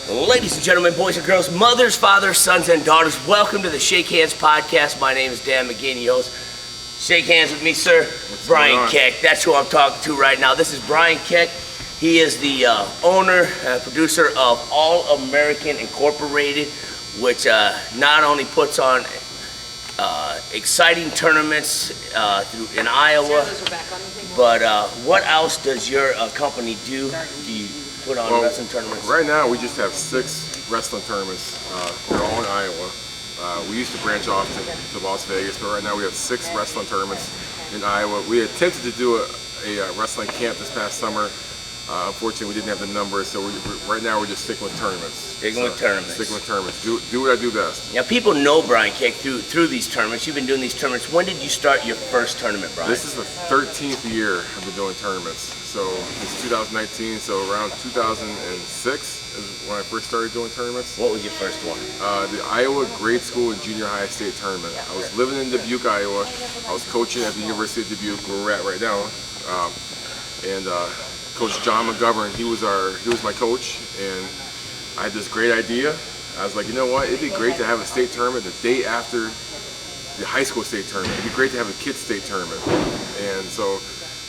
Ladies and gentlemen, boys and girls, mothers, fathers, sons, and daughters, welcome to the Shake Hands Podcast. My name is Dan McGinney, host. Shake hands with me, sir. Brian Keck. That's who I'm talking to right now. This is Brian Keck. He is the owner and producer of All American Incorporated, which not only puts on exciting tournaments in Iowa, but what else does your company do? Do you put on wrestling tournaments? Right now, we just have 6 wrestling tournaments. They're all in Iowa. We used to branch off to Las Vegas, but right now we have 6 wrestling tournaments in Iowa. We attempted to do a wrestling camp this past summer. Unfortunately, we didn't have the numbers, so right now we're just sticking with tournaments. Sticking with tournaments. Do what I do best. Now, people know Brian Keck through these tournaments. You've been doing these tournaments. When did you start your first tournament, Brian? This is the 13th year I've been doing tournaments. So it's 2019, so around 2006 is when I first started doing tournaments. What was your first one? The Iowa Grade School and Junior High State Tournament. I was living in Dubuque, Iowa. I was coaching at the University of Dubuque, where we're at right now. Coach John McGovern, he was my coach, and I had this great idea. I was like, you know what, it'd be great to have a state tournament the day after the high school state tournament. It'd be great to have a kids state tournament. And so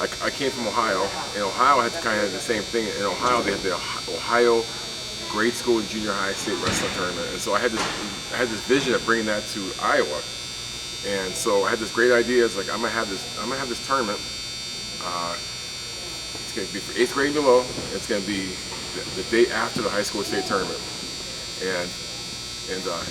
I came from Ohio, and Ohio had kind of the same thing. In Ohio, they had the Ohio Grade School and Junior High State Wrestling Tournament. And so I had this vision of bringing that to Iowa. And so I had this great idea. It's like I'm gonna have this tournament. It's going to be for 8th grade and below. It's going to be the day after the high school state tournament. And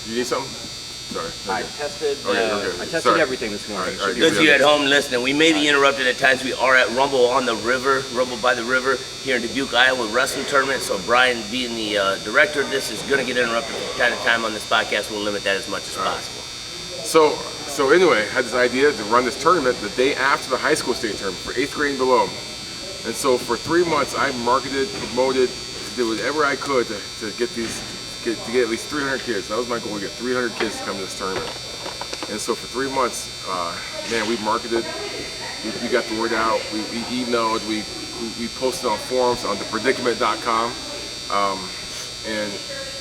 you need something? Sorry. I tested. I tested everything this morning. All right, those of you at home listening, we may be interrupted at times. We are at Rumble by the River here in Dubuque, Iowa wrestling tournament. So Brian, being the director of this, is going to get interrupted from time to time on this podcast. We'll limit that as much as possible. So anyway, I had this idea to run this tournament the day after the high school state tournament for 8th grade and below. And so for 3 months, I marketed, promoted, did whatever I could to get at least 300 kids. That was my goal, to get 300 kids to come to this tournament. And so for 3 months, man, we marketed, we got the word out, we emailed, we posted on forums on thepredicament.com, and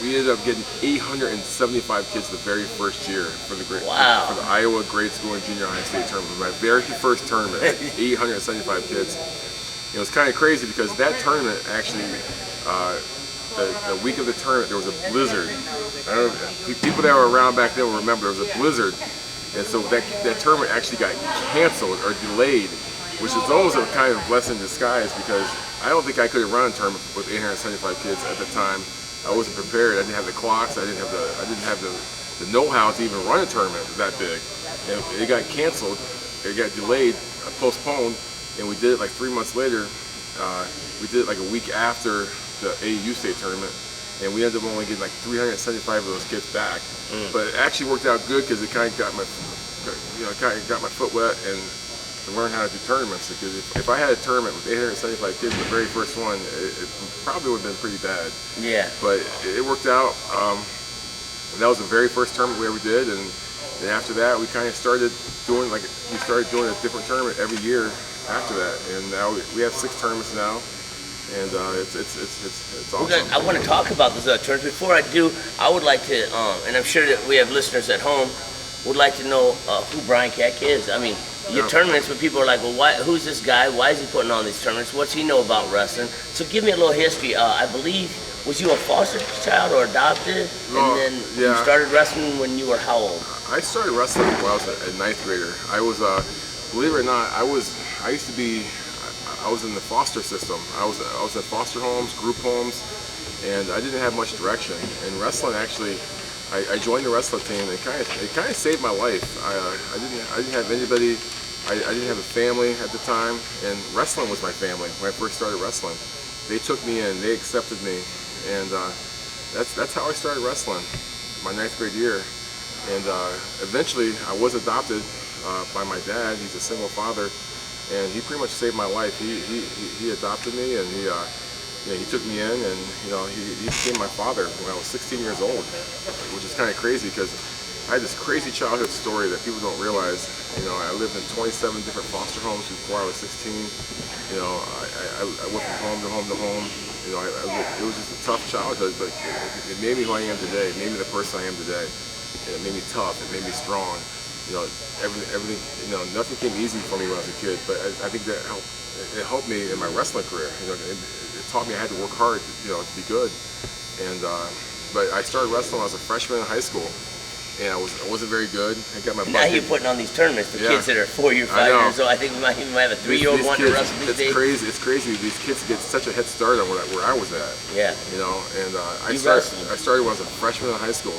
we ended up getting 875 kids the very first year for the Iowa Grade School and Junior High State Tournament. My very first tournament, 875 kids. It was kind of crazy because that tournament actually, the week of the tournament, there was a blizzard. I don't know, people that were around back then will remember there was a blizzard, and so that tournament actually got canceled or delayed, which is almost a kind of blessing in disguise because I don't think I could have run a tournament with 875 kids at the time. I wasn't prepared. I didn't have the clocks. I didn't have the know-how to even run a tournament that big. And it got canceled. It got delayed, postponed. And we did it like 3 months later. We did it like a week after the AAU state tournament, and we ended up only getting like 375 of those kids back. But it actually worked out good because it kind of got my foot wet and to learn how to do tournaments. Because if I had a tournament with 875 kids, the very first one, it probably would have been pretty bad. Yeah. But it worked out. And that was the very first tournament we ever did, and then after that, we kind of started doing a different tournament every year. After that, and now we have 6 tournaments now, and it's awesome. I want to talk about those tournaments. Before I do, I would like to, and I'm sure that we have listeners at home, would like to know who Brian Keck is. I mean, your tournaments, but people are like, well, who's this guy? Why is he putting on these tournaments? What's he know about wrestling? So give me a little history. I believe, was you a foster child or adopted? And then you started wrestling when you were how old? I started wrestling when I was a 9th grader. I was, believe it or not, I was in the foster system. I was in foster homes, group homes, and I didn't have much direction. And wrestling actually, I joined the wrestling team. And it kind of saved my life. I didn't have anybody. I didn't have a family at the time, and wrestling was my family when I first started wrestling. They took me in. They accepted me, and that's how I started wrestling, my 9th grade year. And eventually, I was adopted by my dad. He's a single father. And he pretty much saved my life. He adopted me, and he took me in, and he became my father when I was 16 years old, which is kind of crazy because I had this crazy childhood story that people don't realize. I lived in 27 different foster homes before I was 16. I went from home to home to home, You know, it was just a tough childhood, but it made me who I am today. It made me the person I am today. And it made me tough. It made me strong. You know, everything. You know, nothing came easy for me when I was a kid. But I think that it helped me in my wrestling career. You know, it taught me I had to work hard. You know, to be good. And but I started wrestling when I was a freshman in high school. And I wasn't very good. I got my butt. Now you're putting on these tournaments for kids that are 4 years, 5 years old. I think we might have a 3-year-old wanting to wrestle these days. It's crazy. These kids get such a head start on where I was at. Yeah. You know, and I started when I was a freshman in high school,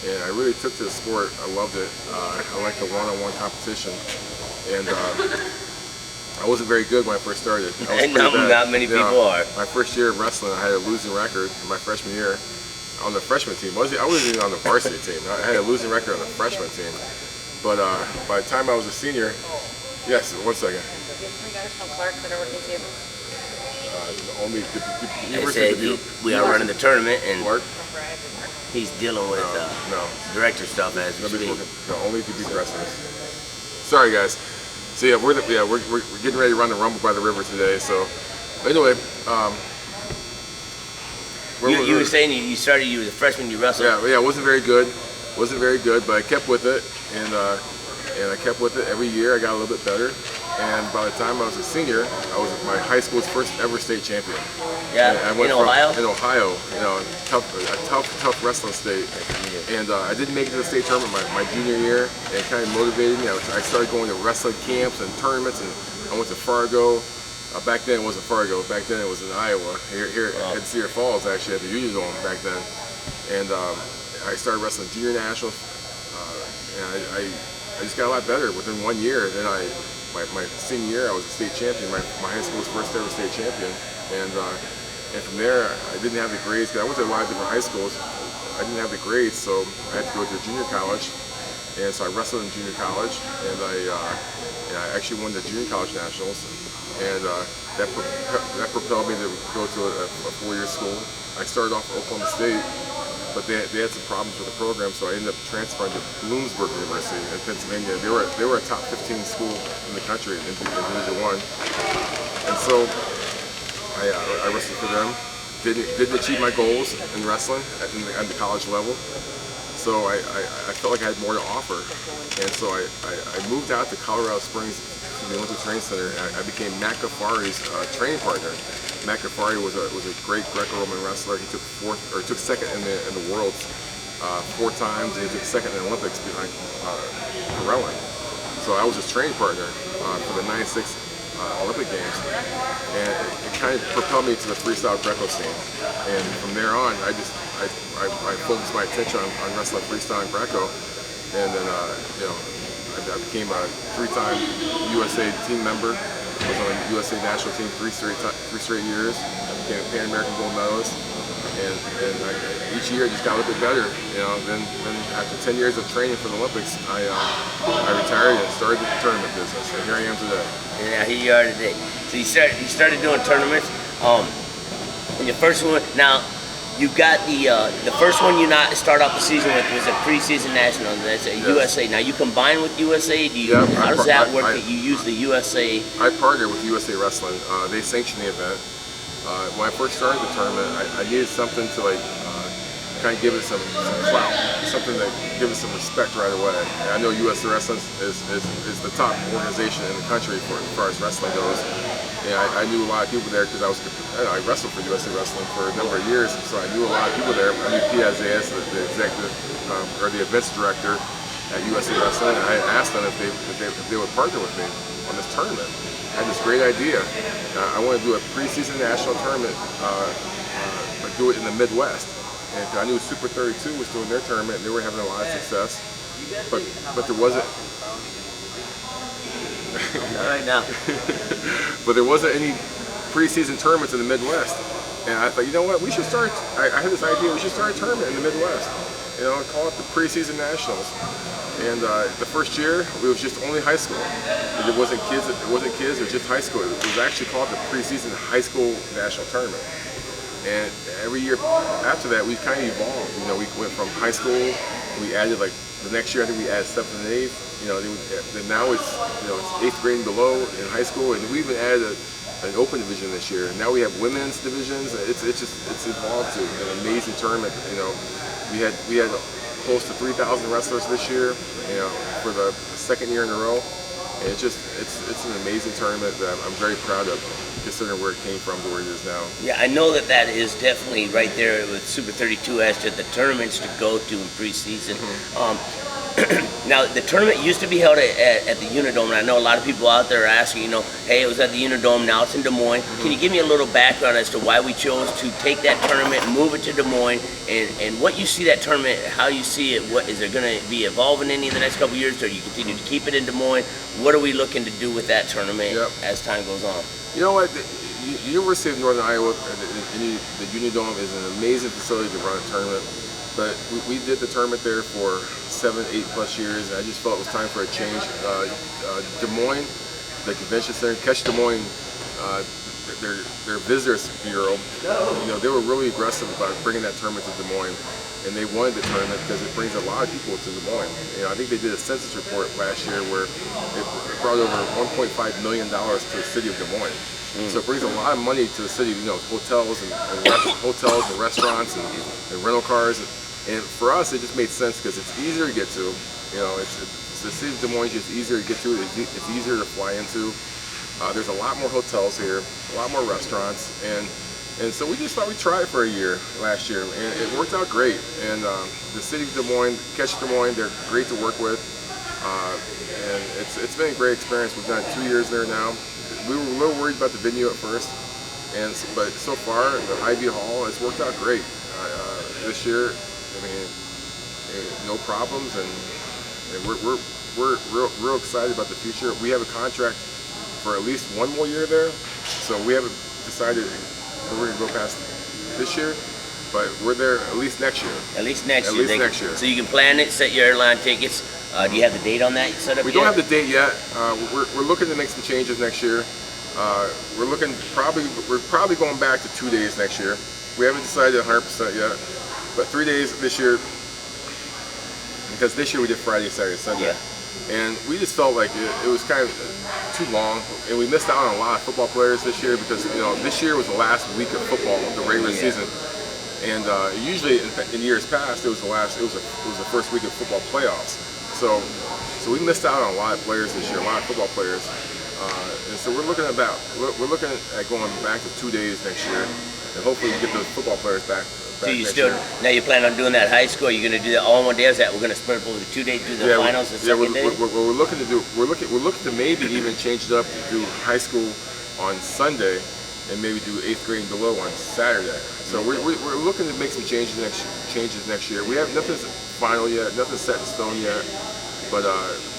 and I really took to the sport. I loved it. I liked the one-on-one competition, and I wasn't very good when I first started. And not many people are. My first year of wrestling, I had a losing record in my freshman year. On the freshman team, I wasn't even on the varsity team. I had a losing record on the freshman team. But by the time I was a senior, yes, 1 second. You have 3 guys from Clark that are working tables? Only the They said we are running the tournament, and Clark? he's dealing with director stuff as we speak. No, only to be wrestlers. Sorry, guys. So yeah, we're getting ready to run the Rumble by the River today. So anyway. You were saying you was a freshman, you wrestled. Yeah, wasn't very good, but I kept with it, and I kept with it every year. I got a little bit better, and by the time I was a senior, I was my high school's first ever state champion. Yeah, in Ohio. In Ohio, you know, a tough wrestling state, and I didn't make it to the state tournament my junior year, and it kind of motivated me. I started going to wrestling camps and tournaments, and I went to Fargo. Back then it wasn't Fargo. Back then it was in Iowa. Here at Cedar Falls, actually, at the Union Dome back then. And I started wrestling junior nationals, and I just got a lot better within 1 year. Then my senior year, I was a state champion. My high school's first ever state champion. And from there, I didn't have the grades because I went to a lot of different high schools. I didn't have the grades, so I had to go to junior college. And so I wrestled in junior college, and I actually won the junior college nationals. And that propelled me to go to a 4-year school. I started off at Oklahoma State, but they had some problems with the program, so I ended up transferring to Bloomsburg University in Pennsylvania. They were a top 15 school in the country in Division I. And so I wrestled for them. Didn't achieve my goals in wrestling at the college level. So I felt like I had more to offer. And so I moved out to Colorado Springs, the Olympic Training Center. I became Matt Ghaffari's training partner. Matt Ghaffari was a great Greco-Roman wrestler. He took second in the worlds 4 times, and he took second in the Olympics behind Carellin. So I was his training partner for the '96 Olympic Games, and it kind of propelled me to the freestyle Greco scene. And from there on, I focused my attention on wrestling freestyle and Greco, and then I became a 3-time USA team member. I was on the USA national team 3 straight years. I became a Pan American gold medalist, and each year I just got a little bit better. You know, then after 10 years of training for the Olympics, I retired and started the tournament business, and here I am today. Yeah, here you are today. So you started doing tournaments. And your first one now. You got the first one you start off the season with was a preseason national. That's a USA. Now you combine with USA. How does that work? That you use the USA? I partner with USA Wrestling. They sanction the event. When I first started the tournament, I needed something to kind of give it some clout, something that give it some respect right away. And I know USA Wrestling is the top organization in the country as far as wrestling goes. And I knew a lot of people there because I wrestled for USA Wrestling for a number of years, so I knew a lot of people there. I knew Pete Isaias, the executive or the events director at USA Wrestling, and I asked them if they would partner with me on this tournament. I had this great idea. I want to do a preseason national tournament, but do it in the Midwest. And I knew Super 32 was doing their tournament, and they were having a lot of success, but there wasn't. All right now. But there wasn't any preseason tournaments in the Midwest. And I thought, you know what, we should start, I had this idea, we should start a tournament in the Midwest. You know, call it the Preseason Nationals. And the first year, it was just only high school. It wasn't kids, it was just high school. It was actually called the Preseason High School National Tournament. And every year after that, we kind of evolved. You know, we went from high school, we added the next year I think we added 7th and 8th. You know, now it's 8th grade and below in high school, and we even added an open division this year. Now we have women's divisions. It's evolved to an amazing tournament. You know, we had close to 3,000 wrestlers this year. You know, for the second year in a row. And it's an amazing tournament that I'm very proud of, considering where it came from to where it is now. Yeah, I know that is definitely right there with Super 32 as to the tournaments to go to in preseason. Now, the tournament used to be held at the Unidome, and I know a lot of people out there are asking, you know, hey, it was at the Unidome, now it's in Des Moines. Can you give me a little background as to why we chose to take that tournament and move it to Des Moines, and what you see that tournament, how you see it, what is it going to be evolving any in the next couple of years, or you continue to keep it in Des Moines? What are we looking to do with that tournament as time goes on? You know what? The University of Northern Iowa, the Unidome is an amazing facility to run a tournament. But we did the tournament there for 7, 8+ years, and I just felt it was time for a change. Des Moines, the convention center, Keck Des Moines, their visitors bureau, you know, they were really aggressive about bringing that tournament to Des Moines, and they wanted the tournament because it brings a lot of people to Des Moines. You know, I think they did a census report last year where it brought over $1.5 million to the city of Des Moines. So it brings a lot of money to the city. You know, hotels and restaurants and rental cars. And for us, it just made sense because it's easier to get to. You know, it's the city of Des Moines is just easier to get to. It's easier to fly into. There's a lot more hotels here, a lot more restaurants, and so we just thought we'd try it for a year last year, and it worked out great. And the city of Des Moines, Keck Des Moines, they're great to work with, and it's been a great experience. We've done 2 years there now. We were a little worried about the venue at first, but so far the Hy-Vee Hall has worked out great. This year, I mean, no problems, and we're real excited about the future. We have a contract for at least 1 more year there, so we haven't decided if we're going to go past this year, but we're there at least next year. At least next year. At least next year. So you can plan it, set your airline tickets. Do you have the date on that set up We yet? don't have the date yet. We're looking to make some changes next year. We're probably going back to 2 days next year. We haven't decided 100% yet, but 3 days this year, because this year we did Friday, Saturday, Sunday. And we just felt like it was kind of too long, and we missed out on a lot of football players this year because, you know, this year was the last week of football, the regular season. And usually in years past, it was the first week of football playoffs. So we missed out on a lot of players this year, a lot of football players. And so we're looking at going back to 2 days next year, and hopefully we get those football players back. So now you plan on doing that high school? You're going to do that all in 1 day? Is that we're going to split up over the 2 days, do the finals the second day? We're looking to maybe even change it up to do high school on Sunday, and maybe do 8th grade and below on Saturday. So we're looking to make some changes next year. We have nothing final yet, nothing set in stone yet, but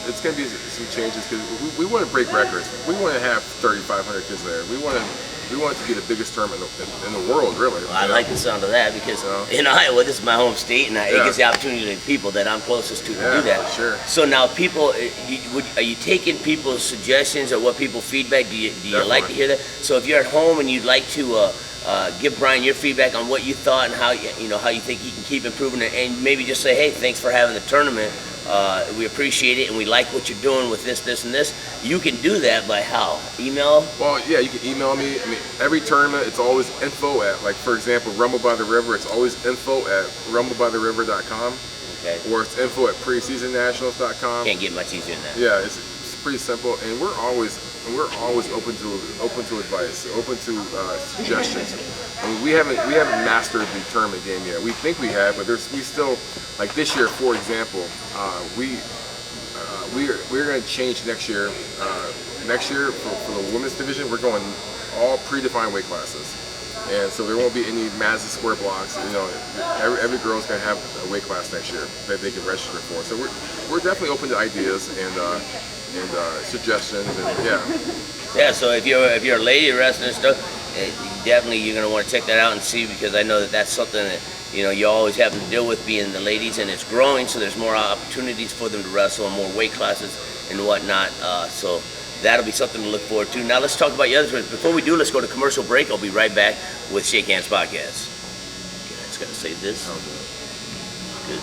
it's going to be some changes because we want to break records. We want to have 3,500 kids there. We want it to be the biggest tournament in the world, really. Well, I like the sound of that because in Iowa, this is my home state, and it gives the opportunity to people that I'm closest to do that. Sure. So now, people, are you taking people's suggestions or what people feedback? Do you like to hear that? So if you're at home and you'd like to give Brian your feedback on what you thought and how you think he can keep improving it, and maybe just say, hey, thanks for having the tournament. We appreciate it, and we like what you're doing with this, this, and this. You can do that by how? Email? Well, yeah, you can email me. I mean, every tournament, it's always info at, like, for example, Rumble by the River, it's always info at rumblebytheriver.com. Okay. Or it's info at preseasonnationals.com. Can't get much easier than that. Yeah, it's pretty simple, and we're always open to advice, open to suggestions. I mean, we haven't mastered the tournament game yet. We think we have, but we still, like this year, for example, we're going to change next year. Next year for the women's division, we're going all predefined weight classes, and so there won't be any Madison Square blocks. You know, every girl's going to have a weight class next year that they can register for. So we're definitely open to ideas and suggestions, and yeah. So if you're a lady wrestling and stuff, definitely you're gonna want to check that out and see, because I know that's something that you always have to deal with, being the ladies, and it's growing, so there's more opportunities for them to wrestle and more weight classes and whatnot. So that'll be something to look forward to. Now let's talk about your other tournaments. Before we do, let's go to commercial break. I'll be right back with Shake Hands Podcast. Okay, I just gotta save this. Good.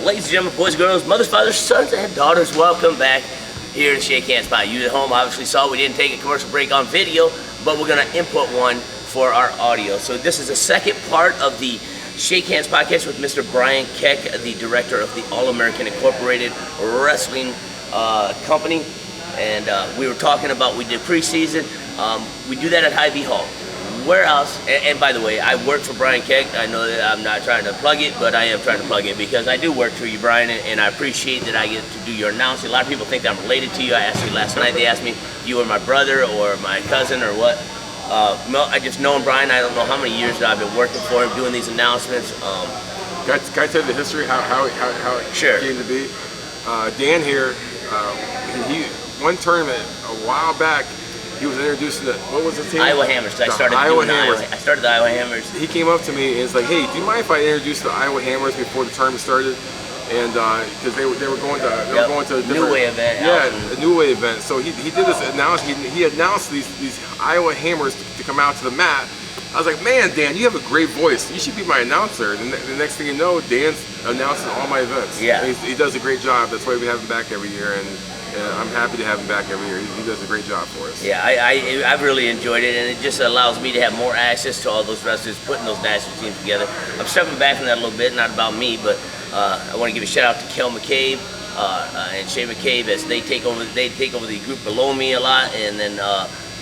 Ladies and gentlemen, boys, girls, mothers, fathers, sons, and daughters, welcome back here to Shake Hands Pod. You at home obviously saw we didn't take a commercial break on video, but we're going to input one for our audio. So this is the second part of the Shake Hands podcast with Mr. Brian Keck, the director of the All-American Incorporated Wrestling company. And we were talking about, we did preseason. We do that at Hy-Vee Hall. Where else? And by the way, I work for Brian Keck. I know that I'm not trying to plug it, but I am trying to plug it because I do work for you, Brian, and I appreciate that I get to do your announcing. A lot of people think that I'm related to you. I asked you last night, they asked me if you were my brother or my cousin or what. I just known Brian. I don't know how many years that I've been working for him, doing these announcements. Can I tell you the history, how it Sure. came to be? Dan here, one tournament a while back, he was introducing the, what was the team? Iowa Hammers. I started the Iowa Hammers. He came up to me and was like, "Hey, do you mind if I introduce the Iowa Hammers before the tournament started?" And because they were going to a different New Way event. Yeah, a New Way event. So he did this announcement. He announced these Iowa Hammers to come out to the mat. I was like, "Man, Dan, you have a great voice. You should be my announcer." And the next thing you know, Dan's announcing all my events. Yeah, and he does a great job. That's why we have him back every year, and I'm happy to have him back every year. He does a great job for us. Yeah, I've really enjoyed it, and it just allows me to have more access to all those wrestlers, putting those national teams together. I'm stepping back from that a little bit, not about me, but I want to give a shout out to Kel McCabe and Shay McCabe as they take over the group below me a lot, and then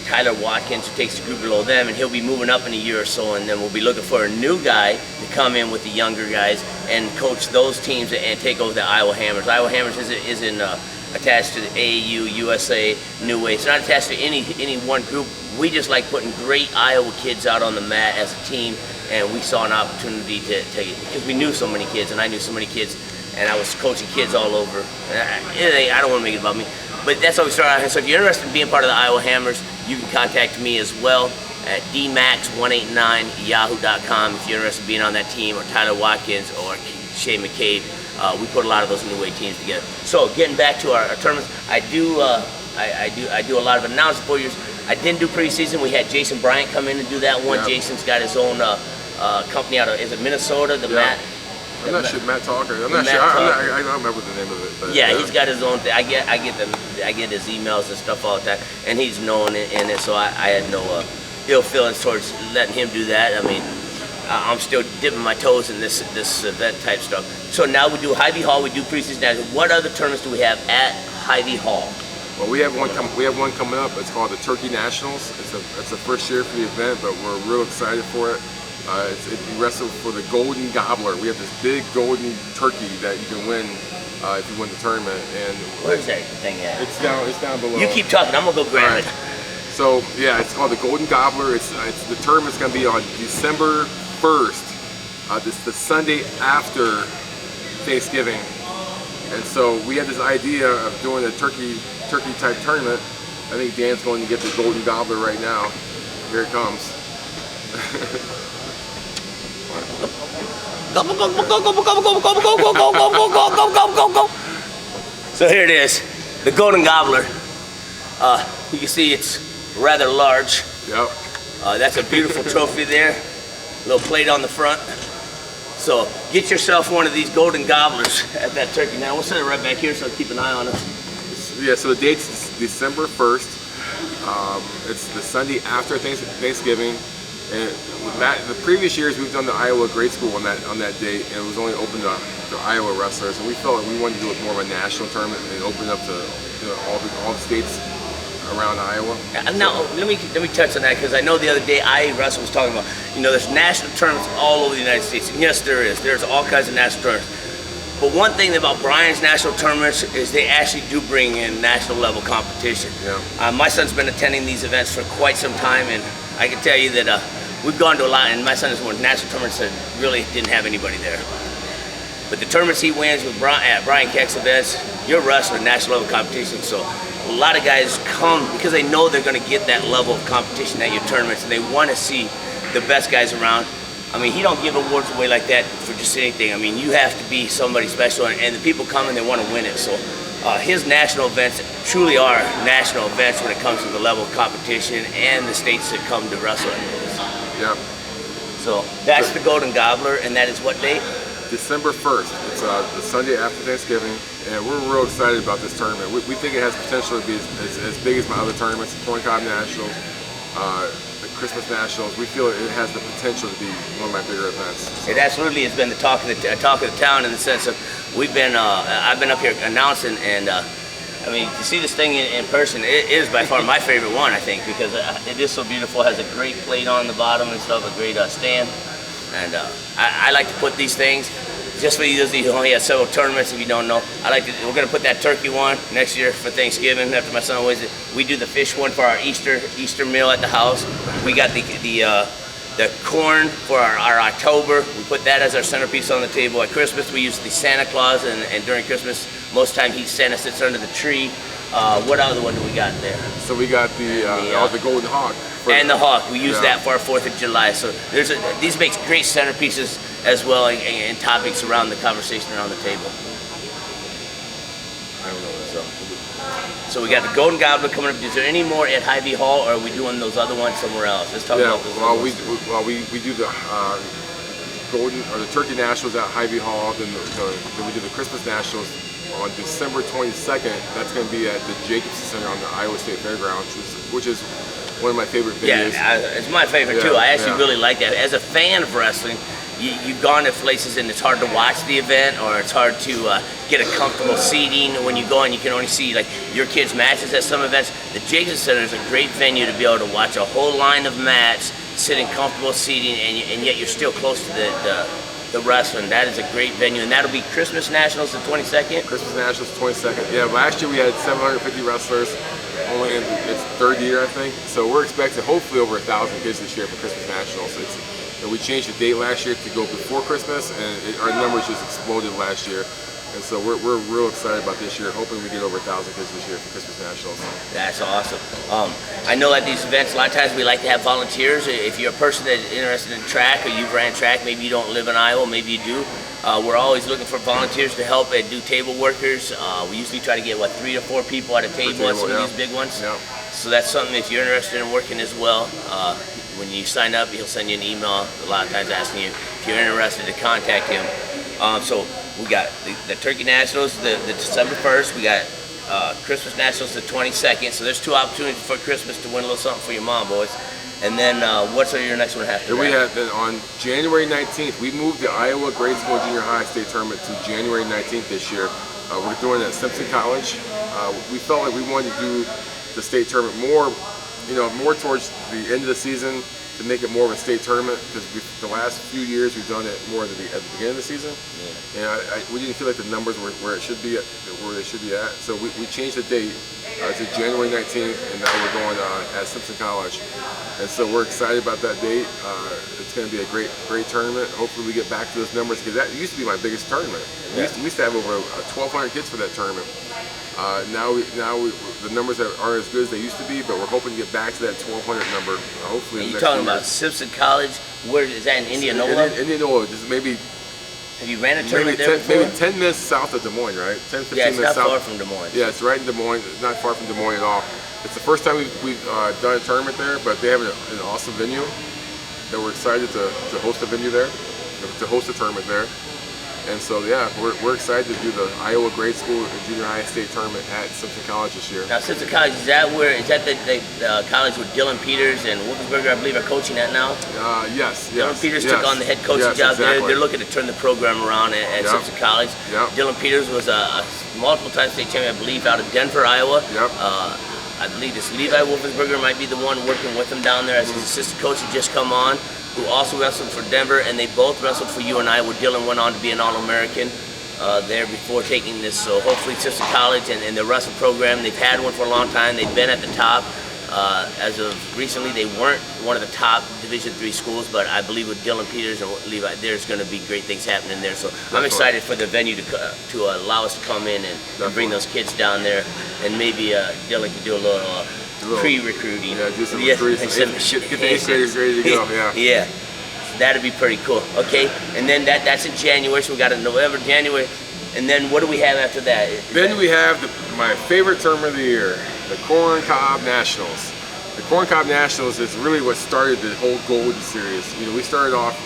Tyler Watkins, who takes the group below them, and he'll be moving up in a year or so, and then we'll be looking for a new guy to come in with the younger guys and coach those teams and take over the Iowa Hammers. Iowa Hammers isn't attached to the AAU, USA, New Way. It's not attached to any one group. We just like putting great Iowa kids out on the mat as a team, and we saw an opportunity to take it because we knew so many kids, and I knew so many kids, and I was coaching kids all over. I don't want to make it about me, but that's how we started out. So if you're interested in being part of the Iowa Hammers, you can contact me as well at dmax189yahoo.com if you're interested in being on that team, or Tyler Watkins or Shay McCabe. We put a lot of those New Way teams together. So getting back to our tournaments, I do a lot of announcing for you. I didn't do preseason. We had Jason Bryant come in and do that one. Yep. Jason's got his own company out of, is it Minnesota? I'm not sure, Matt Talker. I'm not sure. I don't remember the name of it. But, yeah, he's got his own thing. I get his emails and stuff all the time, and he's known in it. So I had no ill feelings towards letting him do that. I mean, I'm still dipping my toes in this event type stuff. So now we do Hy-Vee Hall. We do preseason. What other tournaments do we have at Hy-Vee Hall? Well, we have one coming up. It's called the Corncob Nationals. It's the first year for the event, but we're real excited for it. You wrestle for the Golden Gobbler. We have this big golden turkey that you can win if you win the tournament. And where's that thing at? It's down below. You keep talking. I'm gonna go grab it. So yeah, it's called the Golden Gobbler. The tournament's gonna be on December 1st. This the Sunday after Thanksgiving, and so we had this idea of doing a turkey type tournament. I think Dan's going to get the Golden Gobbler right now. Here it comes. So here it is, the Golden Gobbler. You can see it's rather large. Yep. That's a beautiful trophy there. Little plate on the front. So get yourself one of these Golden Gobblers at that turkey. Now we'll set it right back here so keep an eye on it. Yeah, so the date's December 1st. It's the Sunday after Thanksgiving. And the previous years we've done the Iowa grade school on that date, and it was only open to Iowa wrestlers. And we felt like we wanted to do it more of a national tournament and open up to all the states around Iowa. Now let me touch on that, because I know the other day Russell was talking about, there's national tournaments all over the United States. And yes, there is. There's all kinds of national tournaments. But one thing about Brian's national tournaments is they actually do bring in national level competition. Yeah. My son's been attending these events for quite some time, and I can tell you that we've gone to a lot, and my son has won national tournaments that really didn't have anybody there. But the tournaments he wins with at Brian Keck's events, you're wrestling national level competition. So a lot of guys come because they know they're going to get that level of competition at your tournaments, and they want to see the best guys around. I mean, he don't give awards away like that for just anything. I mean, you have to be somebody special, and the people come and they want to win it. So his national events truly are national events when it comes to the level of competition and the states that come to wrestle. Yeah. So that's the Golden Gobbler, and that is what date? December 1st. It's the Sunday after Thanksgiving, and we're real excited about this tournament. We think it has potential to be as big as my other tournaments, the Corncob Nationals, the Christmas Nationals. We feel it has the potential to be one of my bigger events. It absolutely has been the talk of the town, in the sense of I've been up here announcing, and I mean, to see this thing in person, it is by far my favorite one, I think, because it is so beautiful. It has a great plate on the bottom and stuff, a great stand. And I like to put these things, just for those who only have several tournaments, if you don't know, we're going to put that turkey one next year for Thanksgiving, after my son always, we do the fish one for our Easter meal at the house. We got the corn for our October. We put that as our centerpiece on the table. At Christmas, we use the Santa Claus, and during Christmas, most time Santa sits under the tree. What other one do we got there? So we got the Golden Hawk. And the hawk. We use that for our 4th of July. So these make great centerpieces as well, and topics around the conversation around the table. I don't know. So we got the Golden Gobbler coming up. Is there any more at Hy-Vee Hall, or are we doing those other ones somewhere else? Let's talk about those. We do the the Turkey Nationals at Hy-Vee Hall. Then we do the Christmas Nationals on December 22nd. That's going to be at the Jacobson Center on the Iowa State Fairgrounds, which is one of my favorite venues. Yeah, it's my favorite too. I actually really like that. As a fan of wrestling, you've gone to places and it's hard to watch the event, or it's hard to get a comfortable seating when you go, and you can only see like your kids' matches at some events. The Jacobson Center is a great venue to be able to watch a whole line of mats, sit in comfortable seating, and yet you're still close to the wrestling. That is a great venue, and that'll be Christmas Nationals the 22nd. Christmas Nationals 22nd. Yeah, last year we had 750 wrestlers. Only in its 3rd year, I think. So we're expecting hopefully over 1,000 kids this year for Christmas Nationals. We changed the date last year to go before Christmas, and our numbers just exploded last year. And so we're real excited about this year, hoping we get over 1,000 kids this year for Christmas Nationals. That's awesome. I know at these events, a lot of times we like to have volunteers. If you're a person that's interested in track, or you've ran track, maybe you don't live in Iowa, maybe you do. We're always looking for volunteers to help and do table workers. We usually try to get 3 to 4 people at a table at some of these big ones. Yeah. So that's something, if you're interested in working as well, when you sign up, he'll send you an email a lot of times asking you if you're interested to contact him. So we got the Turkey Nationals the December 1st. We got Christmas Nationals the 22nd. So there's 2 opportunities for Christmas to win a little something for your mom, boys. And then what's your next one after that? Then on January 19th, we moved the Iowa Grade School Junior High State Tournament to January 19th this year. We're doing it at Simpson College. We felt like we wanted to do the state tournament more towards the end of the season, to make it more of a state tournament, because the last few years we've done it more at the beginning of the season, and we didn't feel like the numbers were where it should be at, where they should be at. So we changed the date to January 19th, and now we're going at Simpson College, and so we're excited about that date. It's going to be a great tournament. Hopefully we get back to those numbers, because that used to be my biggest tournament. We used to have over 1,200 kids for that tournament. Now the numbers aren't as good as they used to be, but we're hoping to get back to that 1,200 number. Hopefully. Are you talking about Simpson College? Where is that, in Indianola? Indianola, just maybe. Have you ran a tournament there before? Maybe 10 minutes south of Des Moines, right? 10, 15 minutes south. Yeah, it's not far from Des Moines. Yeah, it's right in Des Moines. It's not far from Des Moines at all. It's the first time we've done a tournament there, but they have an awesome venue that we're excited to host a venue there, to host a tournament there. And so, yeah, we're excited to do the Iowa Grade School and Junior High State Tournament at Simpson College this year. Now, Simpson College, is that the college where Dylan Peters and Wolfensberger, I believe, are coaching at now? Yes. Dylan Peters took on the head coaching job there. They're looking to turn the program around at Simpson College. Dylan Peters was a multiple-time state champion, I believe, out of Denver, Iowa. I believe this Levi Wolfensberger might be the one working with him down there as his assistant coach. He just come on, who also wrestled for Denver, and they both wrestled for UNI, where Dylan went on to be an All-American there before taking this. So hopefully Simpson College and the wrestling program, they've had one for a long time. They've been at the top. As of recently, they weren't one of the top Division III schools, but I believe with Dylan Peters and Levi, there's going to be great things happening there. So I'm excited for the venue to allow us to come in and bring those kids down there, and maybe Dylan can do a little pre-recruiting. Yeah, do some recruiting. Get the 8th graders ready to go. Yeah, that'd be pretty cool. Okay, and then that's in January, so we got a November, January, and then what do we have after that? Then we have my favorite tournament of the year, the Corncob Nationals. The Corncob Nationals is really what started the whole Golden Series. We started off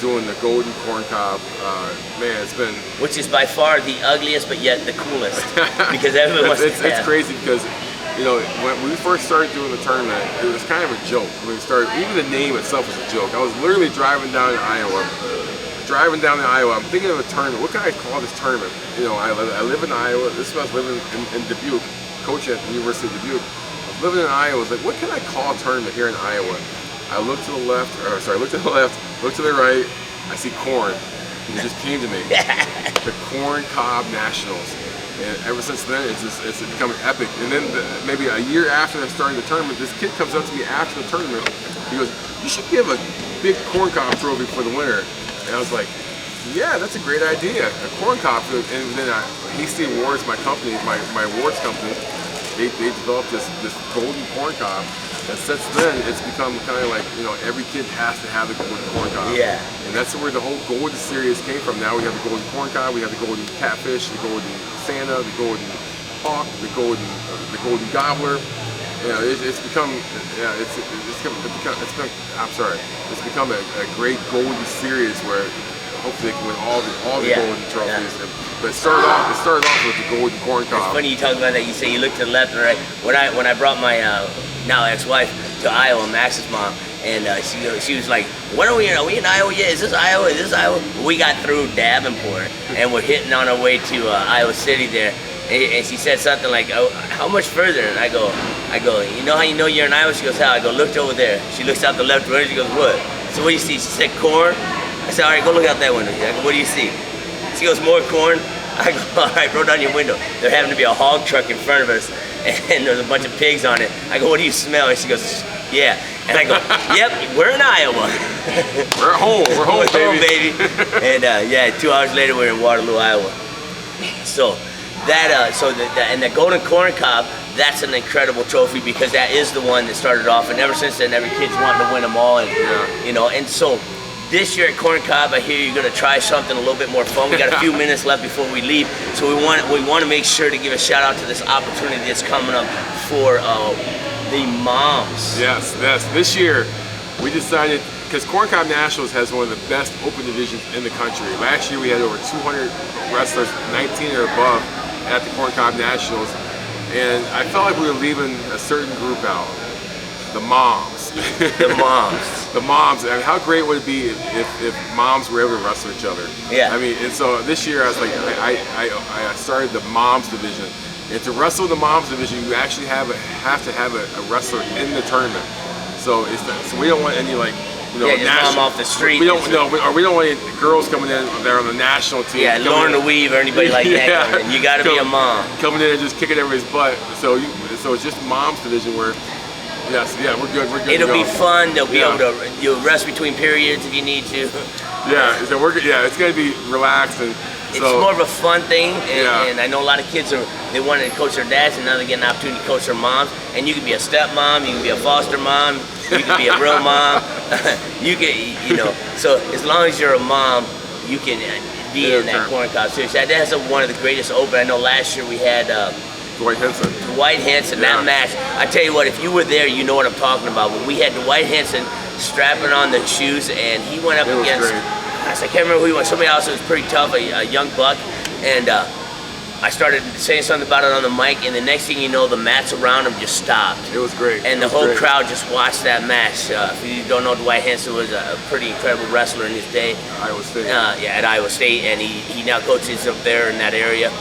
doing the golden corn cob. Man, it's been... Which is by far the ugliest, but yet the coolest. Because everyone wants to have. It's crazy because, you know, when we first started doing the tournament, it was kind of a joke. When we started, even the name itself was a joke. I was literally driving down to Iowa. I'm thinking of a tournament. What can I call this tournament? You know, I live in Iowa. This is when I was living in Dubuque, coaching at the University of Dubuque. I was living in Iowa. I was like, what can I call a tournament here in Iowa? I looked to the left, look to the left, look to the right. I see corn. And it just came to me. The Corncob Nationals. And ever since then, it's become epic. And then maybe a year after I started the tournament, this kid comes up to me after the tournament. He goes, "You should give a big corncob trophy for the winner." And I was like, "Yeah, that's a great idea. A corncob." And then Hasty Awards, my company, my awards company, they developed this golden corncob. And since then, it's become kind of like, you know, every kid has to have the golden corncob. Yeah. And that's where the whole golden series came from. Now we have the golden corncob, we have the golden catfish, the golden Santa, the golden hawk, the golden gobbler. You know, it's become a great golden series where hopefully they can win all the golden trophies. Yeah. But it started off with the golden corncob. It's funny you talk about that. You say you look to the left and right. When I brought my now ex-wife to Iowa, Max's mom, and she was like, "When are we in Iowa yet? Is this Iowa? Is this Iowa?" We got through Davenport and we're hitting on our way to Iowa City there, and she said something like, "Oh, how much further?" And I go, "You know how you know you're in Iowa?" She goes, "How?" I go, "Look over there." She looks out the left window. She goes, "What?" So what do you see? She said, "Corn." I said, "All right, go look out that window." I go, "What do you see?" She goes, "More corn." I go, "All right, roll down your window." There happened to be a hog truck in front of us, and there's a bunch of pigs on it. I go, "What do you smell?" And she goes, "Yeah." And I go, "Yep, we're in Iowa." We're home. We're home, baby. And yeah, 2 hours later, we're in Waterloo, Iowa. So the golden corn cob, that's an incredible trophy because that is the one that started off, and ever since then, every kid's wanting to win them all, and you know, and so. This year at Corn Cob, I hear you're going to try something a little bit more fun. We got a few minutes left before we leave, so we want to make sure to give a shout out to this opportunity that's coming up for the moms. Yes. This year, we decided, because Corncob Nationals has one of the best open divisions in the country. Last year, we had over 200 wrestlers, 19 or above, at the Corncob Nationals, and I felt like we were leaving a certain group out. The moms. The moms. The moms. I mean, how great would it be if moms were able to wrestle each other? Yeah. I mean, and so this year I was like, I started the moms division, and to wrestle the moms division, you actually have to have a wrestler in the tournament. So we don't want any like. You know, just mom off the street. We don't want any girls coming in there on the national team. Yeah, Lauren the Weave or anybody like that coming in. You got to be a mom. Coming in and just kicking everybody's butt. So it's just moms division where. Yes, yeah, we're good. It'll be fun. They'll be able to rest between periods if you need to. Yeah, so it's gonna be relaxed and. It's more of a fun thing, and I know a lot of kids they wanted to coach their dads, and now they get an opportunity to coach their moms. And you can be a stepmom, you can be a foster mom, you can be a real mom. You can, so as long as you're a mom, you can be in that Corn Cob series. That's one of the greatest open. I know last year we had. Dwight Henson, that match. I tell you what, if you were there, you know what I'm talking about. When we had Dwight Henson strapping on the shoes, and he went up against, I can't remember who he was, somebody else that was pretty tough, a young buck, and I started saying something about it on the mic, and the next thing you know, the mats around him just stopped. It was great. And the whole crowd just watched that match. If you don't know, Dwight Henson was a pretty incredible wrestler in his day. Iowa State. At Iowa State, and he now coaches up there in that area.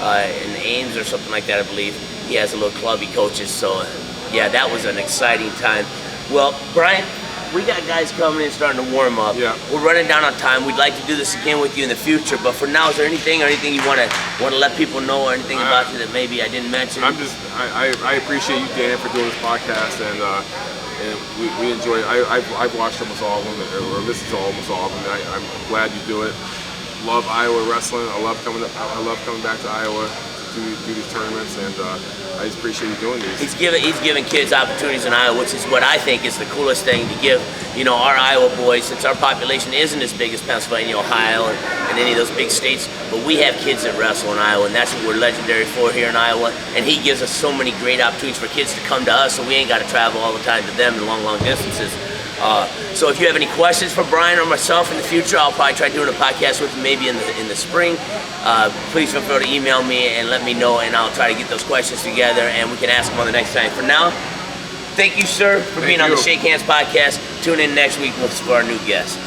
In Ames or something like that, I believe. He has a little club he coaches, so yeah, that was an exciting time. Well, Brian, we got guys coming in starting to warm up. Yeah. We're running down on time. We'd like to do this again with you in the future, but for now, is there anything you want to let people know or anything about you that maybe I didn't mention? I appreciate you, Dan, for doing this podcast, and we enjoy it. I've watched almost all of them, or listened to almost all of them. I'm glad you do it. Love Iowa wrestling. I love coming back to Iowa to do these tournaments, and I just appreciate you doing these. He's giving kids opportunities in Iowa, which is what I think is the coolest thing to give. Our Iowa boys, since our population isn't as big as Pennsylvania, Ohio, and any of those big states, but we have kids that wrestle in Iowa, and that's what we're legendary for here in Iowa. And he gives us so many great opportunities for kids to come to us, so we ain't got to travel all the time to them in long, long distances. So if you have any questions for Brian or myself in the future, I'll probably try doing a podcast with him maybe in the spring. Please feel free to email me and let me know, and I'll try to get those questions together and we can ask them on the next time. For now, thank you, sir, for being on the Shake Hands podcast. Tune in next week for our new guest.